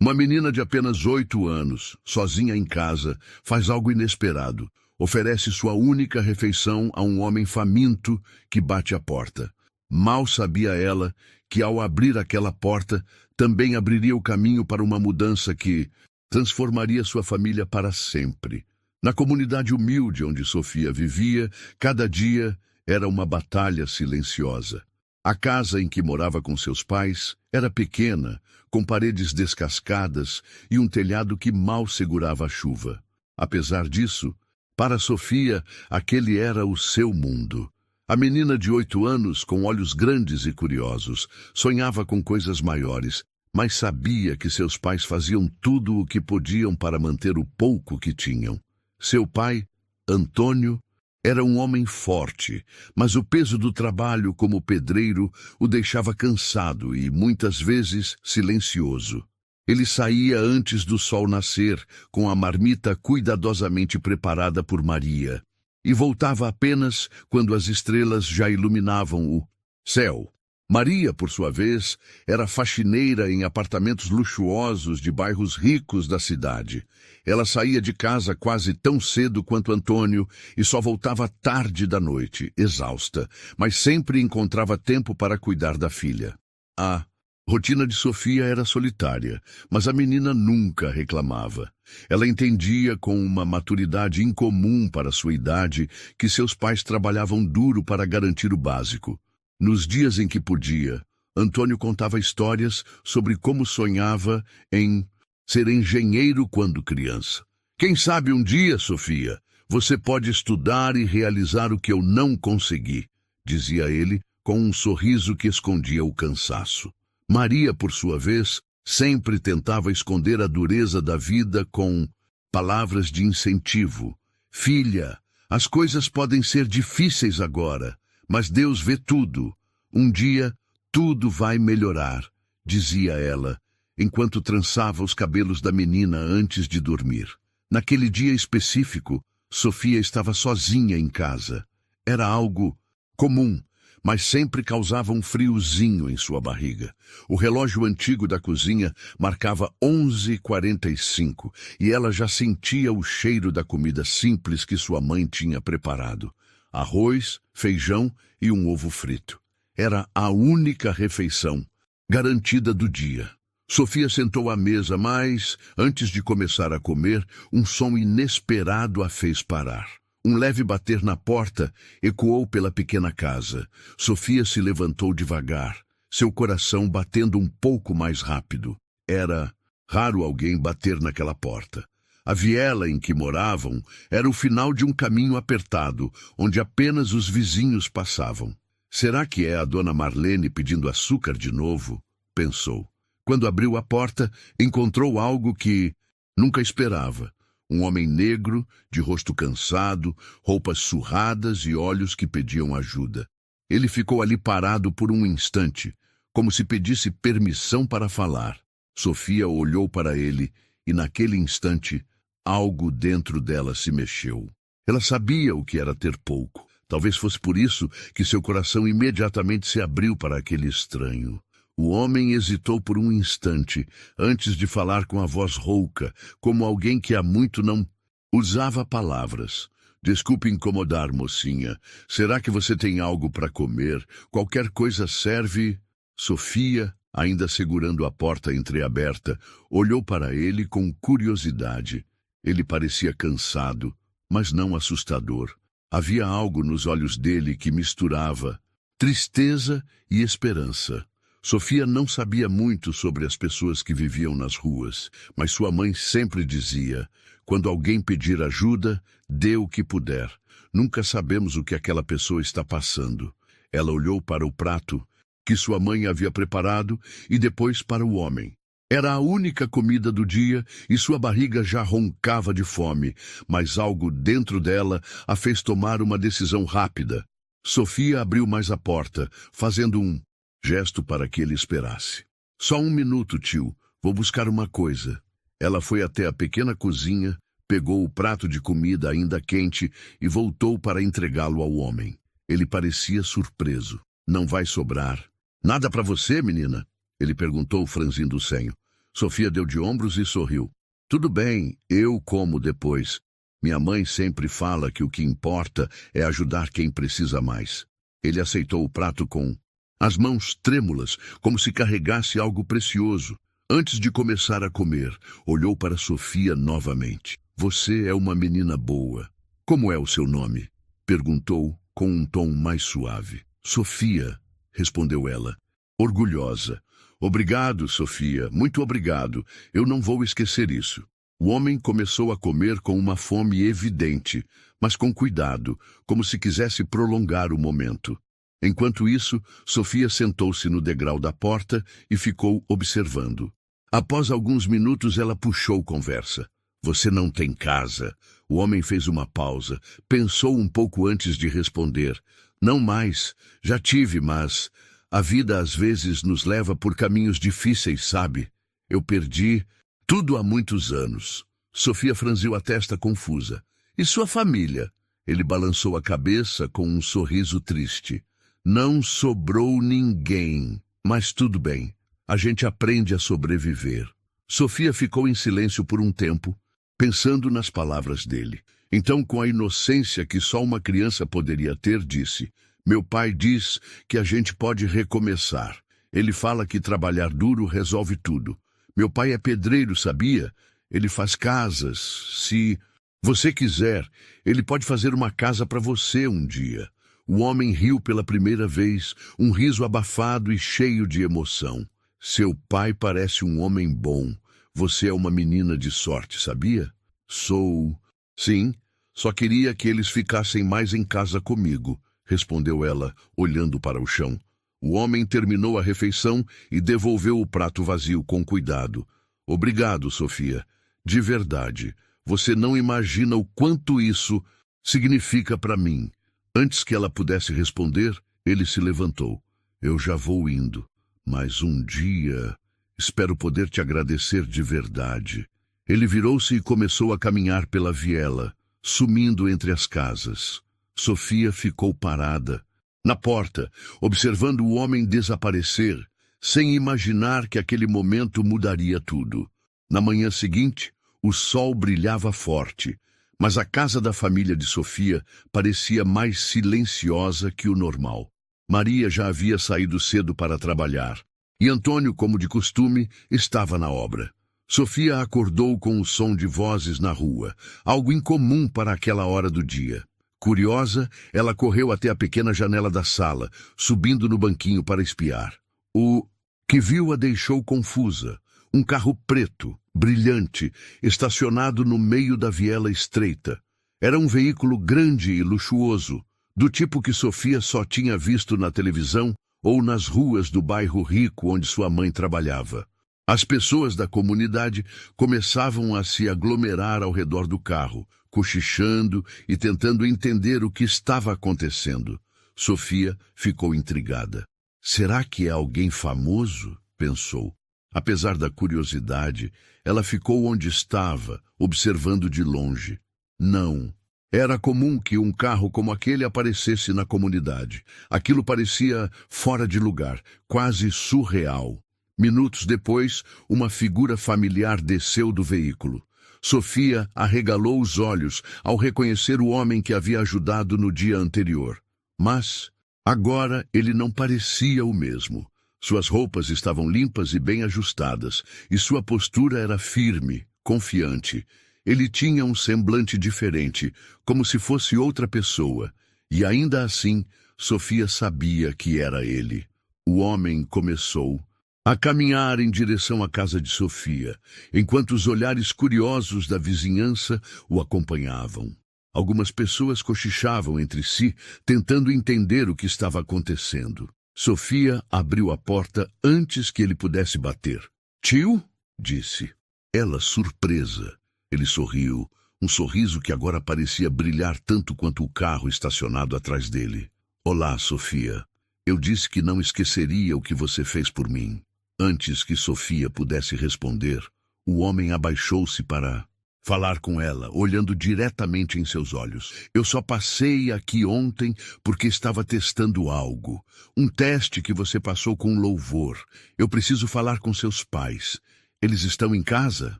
Uma menina de apenas 8 anos, sozinha em casa, faz algo inesperado. Oferece sua única refeição a um homem faminto que bate à porta. Mal sabia ela que, ao abrir aquela porta, também abriria o caminho para uma mudança que transformaria sua família para sempre. Na comunidade humilde onde Sofia vivia, cada dia era uma batalha silenciosa. A casa em que morava com seus pais era pequena, com paredes descascadas e um telhado que mal segurava a chuva. Apesar disso, para Sofia, aquele era o seu mundo. A menina de 8 anos, com olhos grandes e curiosos, sonhava com coisas maiores, mas sabia que seus pais faziam tudo o que podiam para manter o pouco que tinham. Seu pai, Antônio, era um homem forte, mas o peso do trabalho como pedreiro o deixava cansado e, muitas vezes, silencioso. Ele saía antes do sol nascer, com a marmita cuidadosamente preparada por Maria, e voltava apenas quando as estrelas já iluminavam o céu. Maria, por sua vez, era faxineira em apartamentos luxuosos de bairros ricos da cidade. Ela saía de casa quase tão cedo quanto Antônio e só voltava tarde da noite, exausta, mas sempre encontrava tempo para cuidar da filha. A rotina de Sofia era solitária, mas a menina nunca reclamava. Ela entendia com uma maturidade incomum para sua idade que seus pais trabalhavam duro para garantir o básico. Nos dias em que podia, Antônio contava histórias sobre como sonhava em ser engenheiro quando criança. Quem sabe um dia, Sofia, você pode estudar e realizar o que eu não consegui, dizia ele, com um sorriso que escondia o cansaço. Maria, por sua vez, sempre tentava esconder a dureza da vida com palavras de incentivo. Filha, as coisas podem ser difíceis agora, mas Deus vê tudo. Um dia, tudo vai melhorar, dizia ela, enquanto trançava os cabelos da menina antes de dormir. Naquele dia específico, Sofia estava sozinha em casa. Era algo comum, mas sempre causava um friozinho em sua barriga. O relógio antigo da cozinha marcava 11h45 e ela já sentia o cheiro da comida simples que sua mãe tinha preparado. Arroz, feijão e um ovo frito. Era a única refeição garantida do dia. Sofia sentou à mesa, mas, antes de começar a comer, um som inesperado a fez parar. Um leve bater na porta ecoou pela pequena casa. Sofia se levantou devagar, seu coração batendo um pouco mais rápido. Era raro alguém bater naquela porta. A viela em que moravam era o final de um caminho apertado, onde apenas os vizinhos passavam. Será que é a dona Marlene pedindo açúcar de novo? Pensou. Quando abriu a porta, encontrou algo que nunca esperava. Um homem negro, de rosto cansado, roupas surradas e olhos que pediam ajuda. Ele ficou ali parado por um instante, como se pedisse permissão para falar. Sofia olhou para ele e, naquele instante, algo dentro dela se mexeu. Ela sabia o que era ter pouco. Talvez fosse por isso que seu coração imediatamente se abriu para aquele estranho. O homem hesitou por um instante, antes de falar com a voz rouca, como alguém que há muito não usava palavras. Desculpe incomodar, mocinha. Será que você tem algo para comer? Qualquer coisa serve? Sofia, ainda segurando a porta entreaberta, olhou para ele com curiosidade. Ele parecia cansado, mas não assustador. Havia algo nos olhos dele que misturava tristeza e esperança. Sofia não sabia muito sobre as pessoas que viviam nas ruas, mas sua mãe sempre dizia: quando alguém pedir ajuda, dê o que puder. Nunca sabemos o que aquela pessoa está passando. Ela olhou para o prato que sua mãe havia preparado e depois para o homem. Era a única comida do dia e sua barriga já roncava de fome, mas algo dentro dela a fez tomar uma decisão rápida. Sofia abriu mais a porta, fazendo um gesto para que ele esperasse. Só um minuto, tio. Vou buscar uma coisa. Ela foi até a pequena cozinha, pegou o prato de comida ainda quente e voltou para entregá-lo ao homem. Ele parecia surpreso. Não vai sobrar. Nada para você, menina? Ele perguntou, franzindo o senho. Sofia deu de ombros e sorriu. Tudo bem, eu como depois. Minha mãe sempre fala que o que importa é ajudar quem precisa mais. Ele aceitou o prato com as mãos trêmulas, como se carregasse algo precioso. Antes de começar a comer, olhou para Sofia novamente. Você é uma menina boa. Como é o seu nome? Perguntou com um tom mais suave. Sofia, respondeu ela, orgulhosa. Obrigado, Sofia, muito obrigado. Eu não vou esquecer isso. O homem começou a comer com uma fome evidente, mas com cuidado, como se quisesse prolongar o momento. Enquanto isso, Sofia sentou-se no degrau da porta e ficou observando. Após alguns minutos, ela puxou conversa. Você não tem casa. O homem fez uma pausa, pensou um pouco antes de responder. Não mais. Já tive, mas a vida às vezes nos leva por caminhos difíceis, sabe? Eu perdi tudo há muitos anos. Sofia franziu a testa confusa. E sua família? Ele balançou a cabeça com um sorriso triste. Não sobrou ninguém. Mas tudo bem. A gente aprende a sobreviver. Sofia ficou em silêncio por um tempo, pensando nas palavras dele. Então, com a inocência que só uma criança poderia ter, disse: meu pai diz que a gente pode recomeçar. Ele fala que trabalhar duro resolve tudo. Meu pai é pedreiro, sabia? Ele faz casas. Se você quiser, ele pode fazer uma casa para você um dia. O homem riu pela primeira vez, um riso abafado e cheio de emoção. Seu pai parece um homem bom. Você é uma menina de sorte, sabia? Sou. Sim, só queria que eles ficassem mais em casa comigo, respondeu ela, olhando para o chão. O homem terminou a refeição e devolveu o prato vazio com cuidado. Obrigado, Sofia. De verdade, você não imagina o quanto isso significa para mim. Antes que ela pudesse responder, ele se levantou. Eu já vou indo, mas um dia espero poder te agradecer de verdade. Ele virou-se e começou a caminhar pela viela, sumindo entre as casas. Sofia ficou parada, na porta, observando o homem desaparecer, sem imaginar que aquele momento mudaria tudo. Na manhã seguinte, o sol brilhava forte, mas a casa da família de Sofia parecia mais silenciosa que o normal. Maria já havia saído cedo para trabalhar, e Antônio, como de costume, estava na obra. Sofia acordou com o som de vozes na rua, algo incomum para aquela hora do dia. Curiosa, ela correu até a pequena janela da sala, subindo no banquinho para espiar. O que viu a deixou confusa. Um carro preto, brilhante, estacionado no meio da viela estreita. Era um veículo grande e luxuoso, do tipo que Sofia só tinha visto na televisão ou nas ruas do bairro rico onde sua mãe trabalhava. As pessoas da comunidade começavam a se aglomerar ao redor do carro, cochichando e tentando entender o que estava acontecendo. Sofia ficou intrigada. Será que é alguém famoso? Pensou. Apesar da curiosidade, ela ficou onde estava, observando de longe. Não. Era comum que um carro como aquele aparecesse na comunidade. Aquilo parecia fora de lugar, quase surreal. Minutos depois, uma figura familiar desceu do veículo. Sofia arregalou os olhos ao reconhecer o homem que havia ajudado no dia anterior. Mas, agora, ele não parecia o mesmo. Suas roupas estavam limpas e bem ajustadas, e sua postura era firme, confiante. Ele tinha um semblante diferente, como se fosse outra pessoa, e ainda assim, Sofia sabia que era ele. O homem começou a caminhar em direção à casa de Sofia, enquanto os olhares curiosos da vizinhança o acompanhavam. Algumas pessoas cochichavam entre si, tentando entender o que estava acontecendo. Sofia abriu a porta antes que ele pudesse bater. Tio? Disse. Ela, surpresa. Ele sorriu, um sorriso que agora parecia brilhar tanto quanto o carro estacionado atrás dele. Olá, Sofia. Eu disse que não esqueceria o que você fez por mim. Antes que Sofia pudesse responder, o homem abaixou-se para falar com ela, olhando diretamente em seus olhos. Eu só passei aqui ontem porque estava testando algo. Um teste que você passou com louvor. Eu preciso falar com seus pais. Eles estão em casa?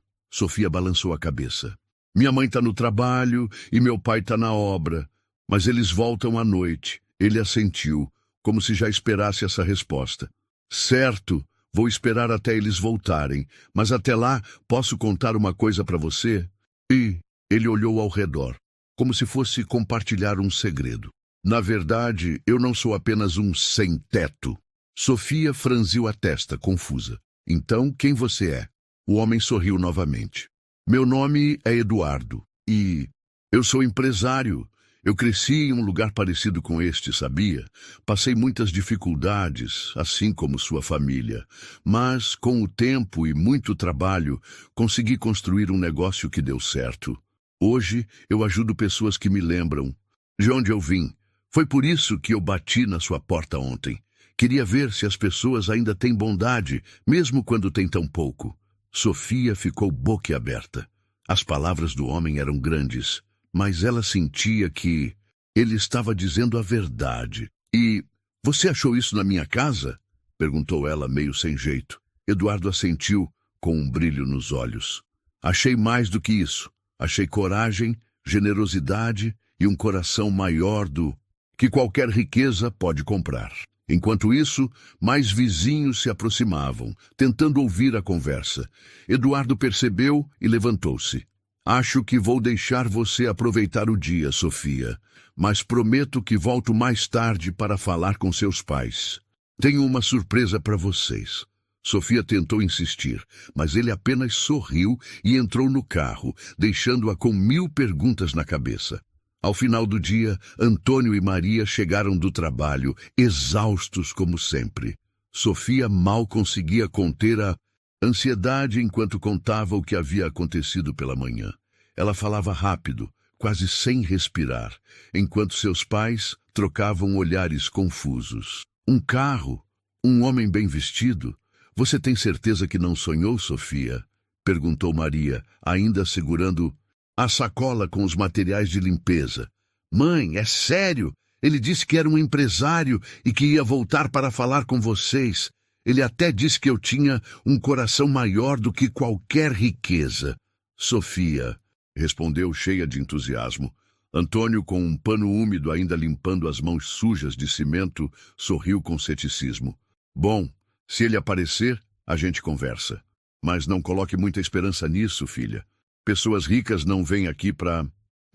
Sofia balançou a cabeça. Minha mãe está no trabalho e meu pai está na obra, mas eles voltam à noite. Ele assentiu, como se já esperasse essa resposta. Certo, vou esperar até eles voltarem, mas até lá posso contar uma coisa para você? E ele olhou ao redor, como se fosse compartilhar um segredo. Na verdade, eu não sou apenas um sem-teto. Sofia franziu a testa, confusa. Então, quem você é? O homem sorriu novamente. Meu nome é Eduardo e eu sou empresário. Eu cresci em um lugar parecido com este, sabia? Passei muitas dificuldades, assim como sua família. Mas, com o tempo e muito trabalho, consegui construir um negócio que deu certo. Hoje, eu ajudo pessoas que me lembram de onde eu vim. Foi por isso que eu bati na sua porta ontem. Queria ver se as pessoas ainda têm bondade, mesmo quando têm tão pouco. Sofia ficou boquiaberta. As palavras do homem eram grandes, mas ela sentia que ele estava dizendo a verdade. E você achou isso na minha casa? Perguntou ela meio sem jeito. Eduardo assentiu com um brilho nos olhos. Achei mais do que isso. Achei coragem, generosidade e um coração maior do que qualquer riqueza pode comprar. Enquanto isso, mais vizinhos se aproximavam, tentando ouvir a conversa. Eduardo percebeu e levantou-se. Acho que vou deixar você aproveitar o dia, Sofia, mas prometo que volto mais tarde para falar com seus pais. Tenho uma surpresa para vocês. Sofia tentou insistir, mas ele apenas sorriu e entrou no carro, deixando-a com 1000 perguntas na cabeça. Ao final do dia, Antônio e Maria chegaram do trabalho, exaustos como sempre. Sofia mal conseguia conter a ansiedade enquanto contava o que havia acontecido pela manhã. Ela falava rápido, quase sem respirar, enquanto seus pais trocavam olhares confusos. Um carro? Um homem bem vestido? Você tem certeza que não sonhou, Sofia? Perguntou Maria, ainda segurando a sacola com os materiais de limpeza. Mãe, é sério? Ele disse que era um empresário e que ia voltar para falar com vocês. Ele até disse que eu tinha um coração maior do que qualquer riqueza. Sofia, respondeu cheia de entusiasmo. Antônio, com um pano úmido ainda limpando as mãos sujas de cimento, sorriu com ceticismo. Bom, se ele aparecer, a gente conversa. Mas não coloque muita esperança nisso, filha. Pessoas ricas não vêm aqui para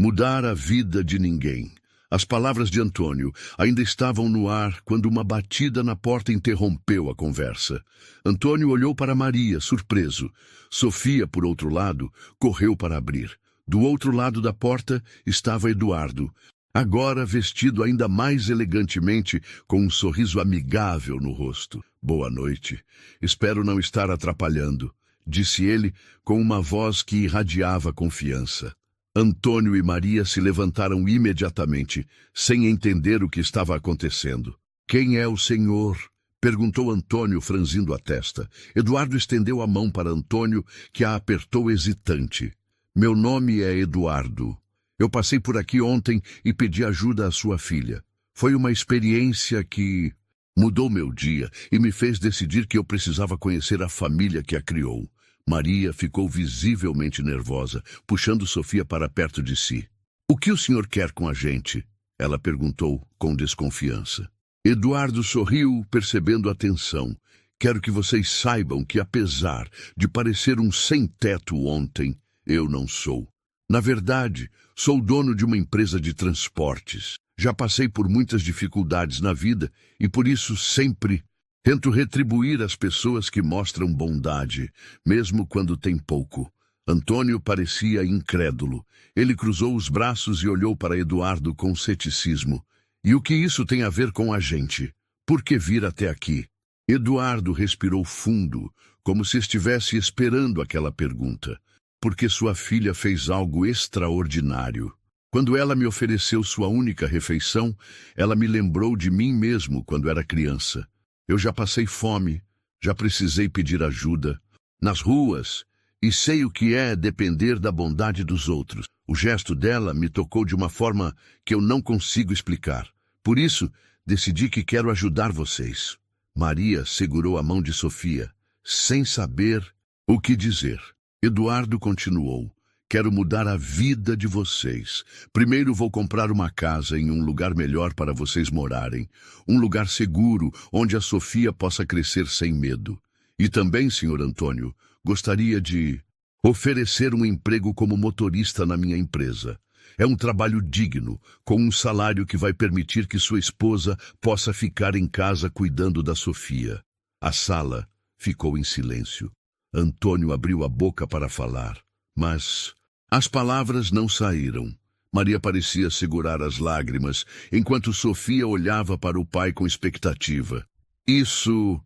mudar a vida de ninguém. As palavras de Antônio ainda estavam no ar quando uma batida na porta interrompeu a conversa. Antônio olhou para Maria, surpreso. Sofia, por outro lado, correu para abrir. Do outro lado da porta estava Eduardo, agora vestido ainda mais elegantemente, com um sorriso amigável no rosto. Boa noite. Espero não estar atrapalhando, disse ele com uma voz que irradiava confiança. Antônio e Maria se levantaram imediatamente, sem entender o que estava acontecendo. Quem é o senhor? Perguntou Antônio, franzindo a testa. Eduardo estendeu a mão para Antônio, que a apertou hesitante. Meu nome é Eduardo. Eu passei por aqui ontem e pedi ajuda à sua filha. Foi uma experiência que mudou meu dia e me fez decidir que eu precisava conhecer a família que a criou. Maria ficou visivelmente nervosa, puxando Sofia para perto de si. O que o senhor quer com a gente? Ela perguntou com desconfiança. Eduardo sorriu, percebendo a tensão. Quero que vocês saibam que, apesar de parecer um sem-teto ontem, eu não sou. Na verdade, sou dono de uma empresa de transportes. Já passei por muitas dificuldades na vida e por isso sempre tento retribuir as pessoas que mostram bondade, mesmo quando tem pouco. Antônio parecia incrédulo. Ele cruzou os braços e olhou para Eduardo com ceticismo. E o que isso tem a ver com a gente? Por que vir até aqui? Eduardo respirou fundo, como se estivesse esperando aquela pergunta. Porque sua filha fez algo extraordinário. Quando ela me ofereceu sua única refeição, ela me lembrou de mim mesmo quando era criança. Eu já passei fome, já precisei pedir ajuda nas ruas e sei o que é depender da bondade dos outros. O gesto dela me tocou de uma forma que eu não consigo explicar. Por isso, decidi que quero ajudar vocês. Maria segurou a mão de Sofia, sem saber O que dizer? Eduardo continuou. Quero mudar a vida de vocês. Primeiro vou comprar uma casa em um lugar melhor para vocês morarem. Um lugar seguro, onde a Sofia possa crescer sem medo. E também, senhor Antônio, gostaria de oferecer um emprego como motorista na minha empresa. É um trabalho digno, com um salário que vai permitir que sua esposa possa ficar em casa cuidando da Sofia. A sala ficou em silêncio. Antônio abriu a boca para falar, mas as palavras não saíram. Maria parecia segurar as lágrimas, enquanto Sofia olhava para o pai com expectativa. Isso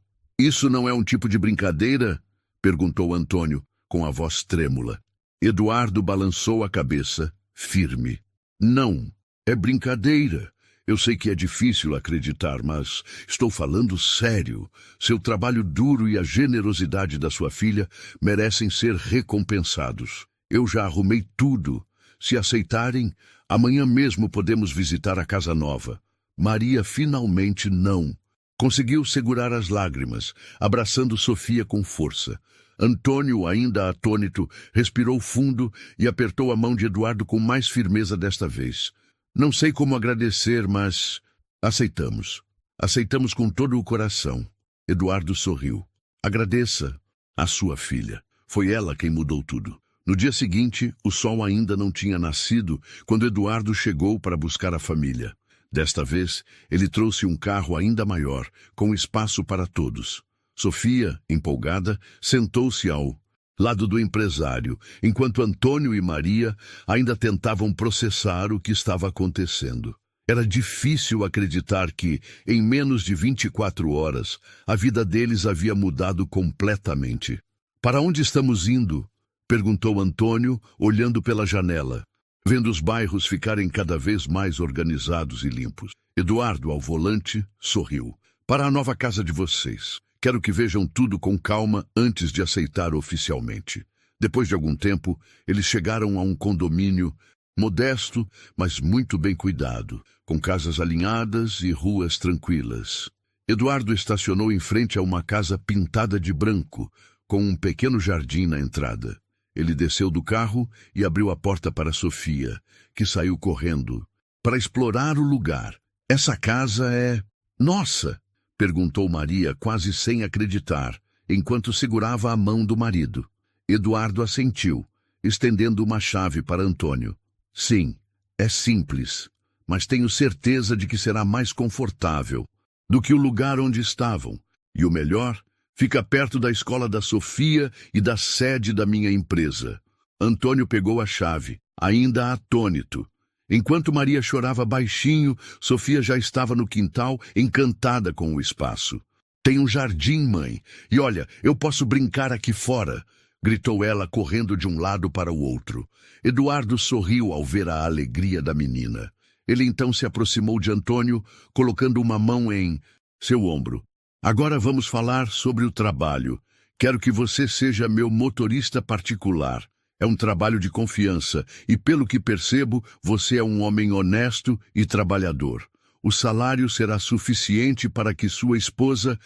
não é um tipo de brincadeira? Perguntou Antônio, com a voz trêmula. Eduardo balançou a cabeça, firme. Não, é brincadeira. Eu sei que é difícil acreditar, mas estou falando sério. Seu trabalho duro e a generosidade da sua filha merecem ser recompensados. Eu já arrumei tudo. Se aceitarem, amanhã mesmo podemos visitar a casa nova. Maria finalmente não. Conseguiu segurar as lágrimas, abraçando Sofia com força. Antônio, ainda atônito, respirou fundo e apertou a mão de Eduardo com mais firmeza desta vez. Não sei como agradecer, mas aceitamos. Aceitamos com todo o coração. Eduardo sorriu. Agradeça a sua filha. Foi ela quem mudou tudo. No dia seguinte, o sol ainda não tinha nascido quando Eduardo chegou para buscar a família. Desta vez, ele trouxe um carro ainda maior, com espaço para todos. Sofia, empolgada, sentou-se ao lado do empresário, enquanto Antônio e Maria ainda tentavam processar o que estava acontecendo. Era difícil acreditar que, em menos de 24 horas, a vida deles havia mudado completamente. Para onde estamos indo? Perguntou Antônio, olhando pela janela, vendo os bairros ficarem cada vez mais organizados e limpos. Eduardo, ao volante, sorriu. Para a nova casa de vocês. Quero que vejam tudo com calma antes de aceitar oficialmente. Depois de algum tempo, eles chegaram a um condomínio modesto, mas muito bem cuidado, com casas alinhadas e ruas tranquilas. Eduardo estacionou em frente a uma casa pintada de branco, com um pequeno jardim na entrada. Ele desceu do carro e abriu a porta para Sofia, que saiu correndo, para explorar o lugar. Essa casa é nossa! Perguntou Maria, quase sem acreditar, enquanto segurava a mão do marido. Eduardo assentiu, estendendo uma chave para Antônio. Sim, é simples, mas tenho certeza de que será mais confortável do que o lugar onde estavam. E o melhor, fica perto da escola da Sofia e da sede da minha empresa. Antônio pegou a chave, ainda atônito. Enquanto Maria chorava baixinho, Sofia já estava no quintal, encantada com o espaço. Tem um jardim, mãe. E olha, eu posso brincar aqui fora, gritou ela, correndo de um lado para o outro. Eduardo sorriu ao ver a alegria da menina. Ele então se aproximou de Antônio, colocando uma mão em seu ombro. Agora vamos falar sobre o trabalho. Quero que você seja meu motorista particular. É um trabalho de confiança e, pelo que percebo, você é um homem honesto e trabalhador. O salário será suficiente para que sua esposa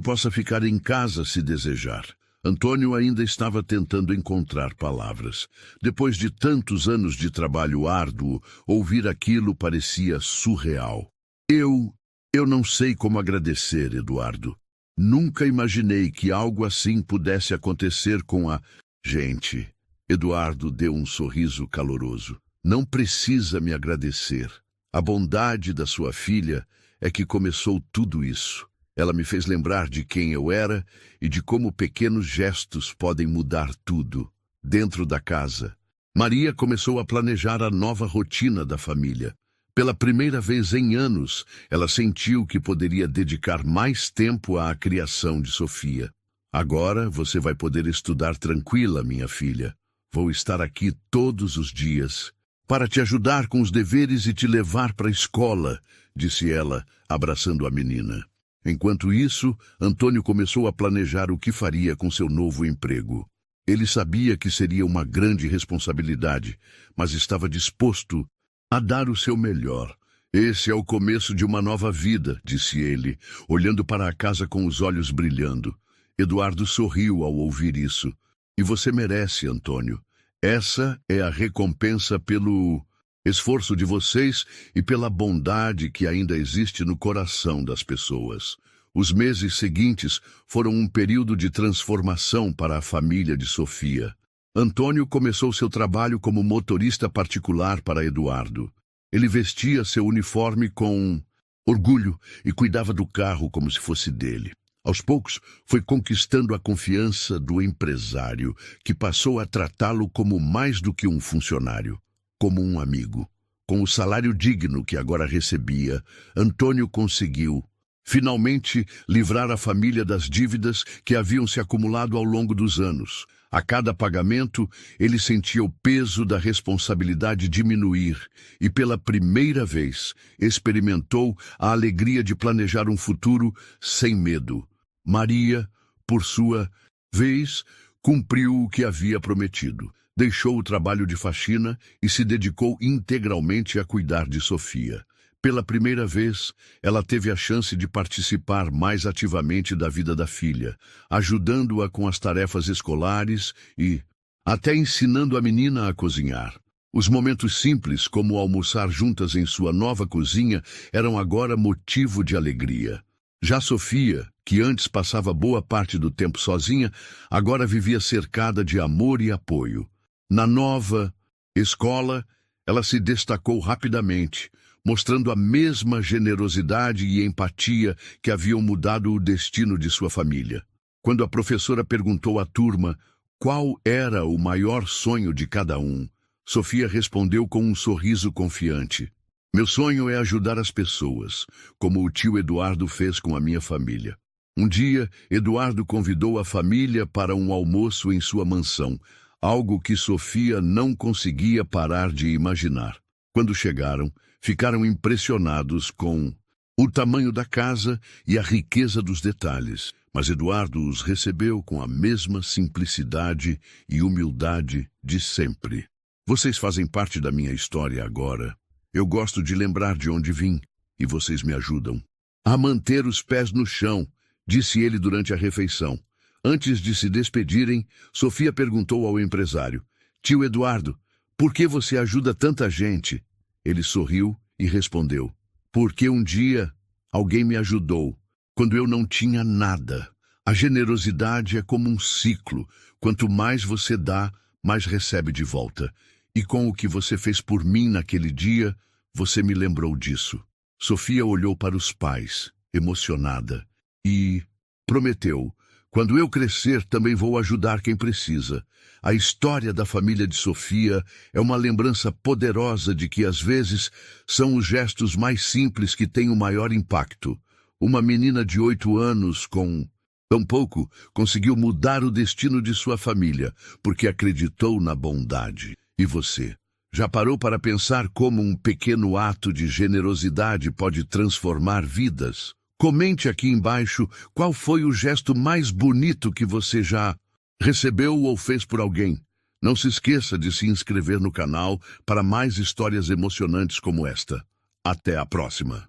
possa ficar em casa se desejar. Antônio ainda estava tentando encontrar palavras. Depois de tantos anos de trabalho árduo, ouvir aquilo parecia surreal. Eu não sei como agradecer, Eduardo. Nunca imaginei que algo assim pudesse acontecer com a gente. Eduardo deu um sorriso caloroso. Não precisa me agradecer. A bondade da sua filha é que começou tudo isso. Ela me fez lembrar de quem eu era e de como pequenos gestos podem mudar tudo. Dentro da casa, Maria começou a planejar a nova rotina da família. Pela primeira vez em anos, ela sentiu que poderia dedicar mais tempo à criação de Sofia. Agora você vai poder estudar tranquila, minha filha. Vou estar aqui todos os dias para te ajudar com os deveres e te levar para a escola, disse ela, abraçando a menina. Enquanto isso, Antônio começou a planejar o que faria com seu novo emprego. Ele sabia que seria uma grande responsabilidade, mas estava disposto a dar o seu melhor. Esse é o começo de uma nova vida, disse ele, olhando para a casa com os olhos brilhando. Eduardo sorriu ao ouvir isso. E você merece, Antônio. Essa é a recompensa pelo esforço de vocês e pela bondade que ainda existe no coração das pessoas. Os meses seguintes foram um período de transformação para a família de Sofia. Antônio começou seu trabalho como motorista particular para Eduardo. Ele vestia seu uniforme com orgulho e cuidava do carro como se fosse dele. Aos poucos, foi conquistando a confiança do empresário, que passou a tratá-lo como mais do que um funcionário, como um amigo. Com o salário digno que agora recebia, Antônio conseguiu, finalmente, livrar a família das dívidas que haviam se acumulado ao longo dos anos. A cada pagamento, ele sentia o peso da responsabilidade diminuir e, pela primeira vez, experimentou a alegria de planejar um futuro sem medo. Maria, por sua vez, cumpriu o que havia prometido. Deixou o trabalho de faxina e se dedicou integralmente a cuidar de Sofia. Pela primeira vez, ela teve a chance de participar mais ativamente da vida da filha, ajudando-a com as tarefas escolares e até ensinando a menina a cozinhar. Os momentos simples, como almoçar juntas em sua nova cozinha, eram agora motivo de alegria. Já Sofia, que antes passava boa parte do tempo sozinha, agora vivia cercada de amor e apoio. Na nova escola, ela se destacou rapidamente, mostrando a mesma generosidade e empatia que haviam mudado o destino de sua família. Quando a professora perguntou à turma qual era o maior sonho de cada um, Sofia respondeu com um sorriso confiante: "Meu sonho é ajudar as pessoas, como o tio Eduardo fez com a minha família." Um dia, Eduardo convidou a família para um almoço em sua mansão, algo que Sofia não conseguia parar de imaginar. Quando chegaram, ficaram impressionados com o tamanho da casa e a riqueza dos detalhes, mas Eduardo os recebeu com a mesma simplicidade e humildade de sempre. "Vocês fazem parte da minha história agora. Eu gosto de lembrar de onde vim, e vocês me ajudam a manter os pés no chão", disse ele durante a refeição. Antes de se despedirem, Sofia perguntou ao empresário: "Tio Eduardo, por que você ajuda tanta gente?" Ele sorriu e respondeu: "Porque um dia alguém me ajudou, quando eu não tinha nada. A generosidade é como um ciclo. Quanto mais você dá, mais recebe de volta. E com o que você fez por mim naquele dia, você me lembrou disso." Sofia olhou para os pais, emocionada, e prometeu: "Quando eu crescer, também vou ajudar quem precisa." A história da família de Sofia é uma lembrança poderosa de que, às vezes, são os gestos mais simples que têm o maior impacto. Uma menina de 8 anos, com tão pouco, conseguiu mudar o destino de sua família, porque acreditou na bondade. E você? Já parou para pensar como um pequeno ato de generosidade pode transformar vidas? Comente aqui embaixo qual foi o gesto mais bonito que você já recebeu ou fez por alguém. Não se esqueça de se inscrever no canal para mais histórias emocionantes como esta. Até a próxima!